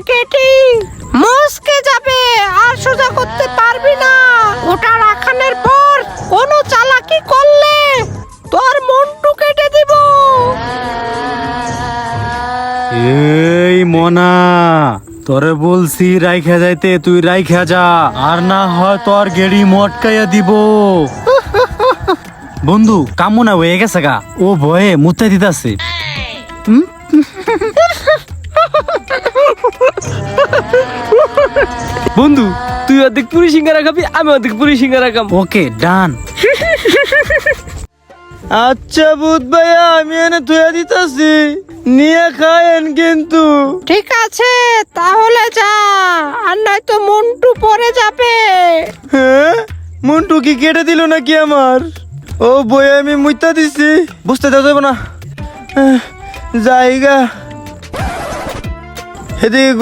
কেটে মস্কে যাবে আর সোজা করতে পারবি না। ওটা রাখানোর পর কোনো চালাকি করলে তোর মন্টু কেটে দিব। এই মনা, তোরে বলছি রাইখা যাইতে, তুই রাইখা যা, আর না হয় তোর গেড়ি মটকাইয়া দিব। বন্ধু কামনা হয়ে গেছে গা, ও ভয়ে মুতে দিতাছে। বন্ধু তুই অর্ধেক পুরি সিঙ্গারা খাবি, আমি অর্ধেক পুরি সিঙ্গারা খাবো। ওকে ডান। আচ্ছা ভূত ভাইয়া, আমি এনে থুয়া দিতাছি, নিয়ে খায়েন কিন্তু। ঠিক আছে তাহলে যা, আর নয়তো মন্টু পড়ে যাবে। হ্যাঁ, মন্টু কি কেটে দিল নাকি আমার? ও বই আমি মুইতা দিছি, বুঝতে দেওয়া যাবে না। জায়গা এদিকে